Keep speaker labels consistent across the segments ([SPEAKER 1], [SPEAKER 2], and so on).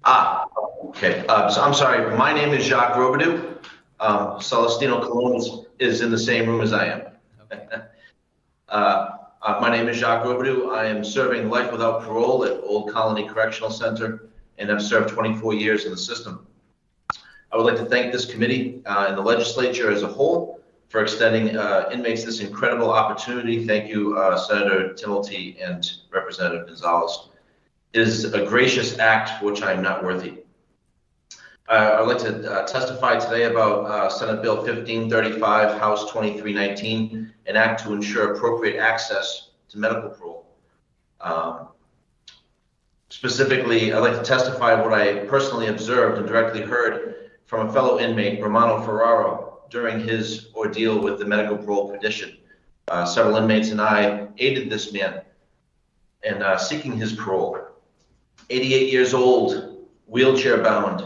[SPEAKER 1] Ah, okay. So I'm sorry. My name is Jacques Robidoux. Celestino Colon is in the same room as I am.
[SPEAKER 2] Okay.
[SPEAKER 1] My name is Jacques Robidoux. I am serving life without parole at Old Colony Correctional Center, and I've served 24 years in the system. I would like to thank this committee and the legislature as a whole for extending inmates this incredible opportunity. Thank you, Senator Timilty and Representative Gonzalez. It is a gracious act for which I am not worthy. I would like to testify today about Senate Bill 1535, House 2319, an act to ensure appropriate access to medical parole. Specifically, I'd like to testify what I personally observed and directly heard from a fellow inmate, Romano Ferraro, during his ordeal with the medical parole petition. Several inmates and I aided this man in seeking his parole. 88 years old, wheelchair bound,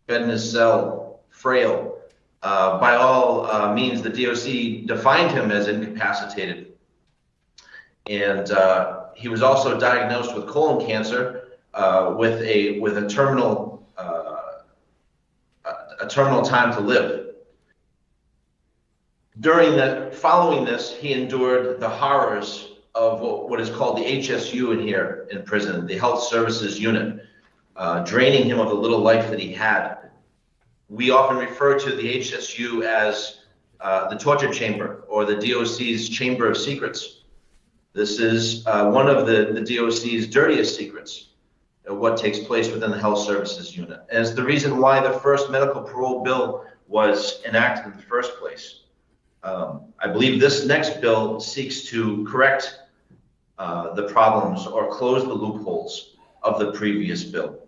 [SPEAKER 1] bed in his cell, frail. By all means, the DOC defined him as incapacitated. And he was also diagnosed with colon cancer with a terminal time to live. Following this, he endured the horrors of what is called the HSU in here in prison, the Health Services Unit, draining him of the little life that he had. We often refer to the HSU as the torture chamber or the DOC's chamber of secrets. This is one of the DOC's dirtiest secrets of what takes place within the Health Services Unit. And it's the reason why the first medical parole bill was enacted in the first place. I believe this next bill seeks to correct the problems or close the loopholes of the previous bill.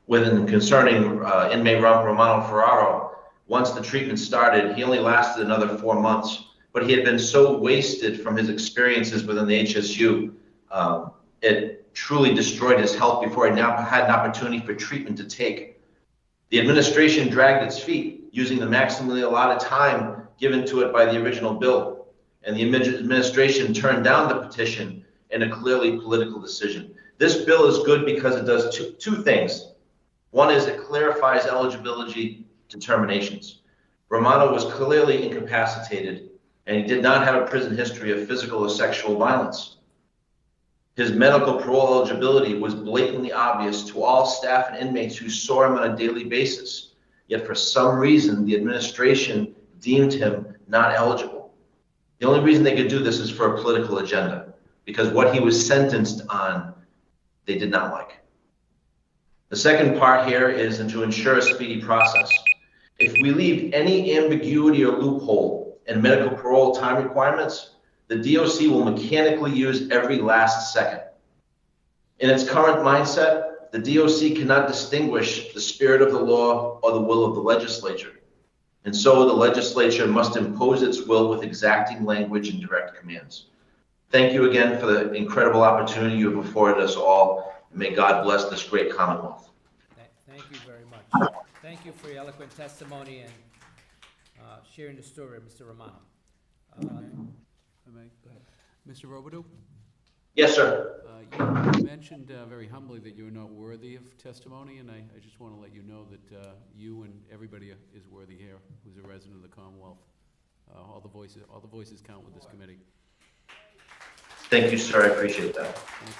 [SPEAKER 1] Concerning inmate Romano Ferraro, once the treatment started, he only lasted another 4 months, but he had been so wasted from his experiences within the HSU, it truly destroyed his health before he now had an opportunity for treatment to take. The administration dragged its feet, using the maximally allotted time given to it by the original bill, and the administration turned down the petition in a clearly political decision. This bill is good because it does two things. One is it clarifies eligibility determinations. Romano was clearly incapacitated, and he did not have a prison history of physical or sexual violence. His medical parole eligibility was blatantly obvious to all staff and inmates who saw him on a daily basis. Yet for some reason, the administration deemed him not eligible. The only reason they could do this is for a political agenda, because what he was sentenced on, they did not like. The second part here is to ensure a speedy process. If we leave any ambiguity or loophole in medical parole time requirements, the DOC will mechanically use every last second. In its current mindset, the DOC cannot distinguish the spirit of the law or the will of the legislature. And so the legislature must impose its will with exacting language and direct commands. Thank you again for the incredible opportunity you have afforded us all. May God bless this great Commonwealth.
[SPEAKER 2] Thank you very much. Thank you for your eloquent testimony and sharing the story, Mr. Romano.
[SPEAKER 3] Go ahead. Mr. Robidoux?
[SPEAKER 1] Yes, sir.
[SPEAKER 3] You mentioned very humbly that you're not worthy of testimony, and I just want to let you know that you and everybody is worthy here who's a resident of the Commonwealth. All the voices count with this committee.
[SPEAKER 1] Thank you, sir. I appreciate that.
[SPEAKER 3] Thank you.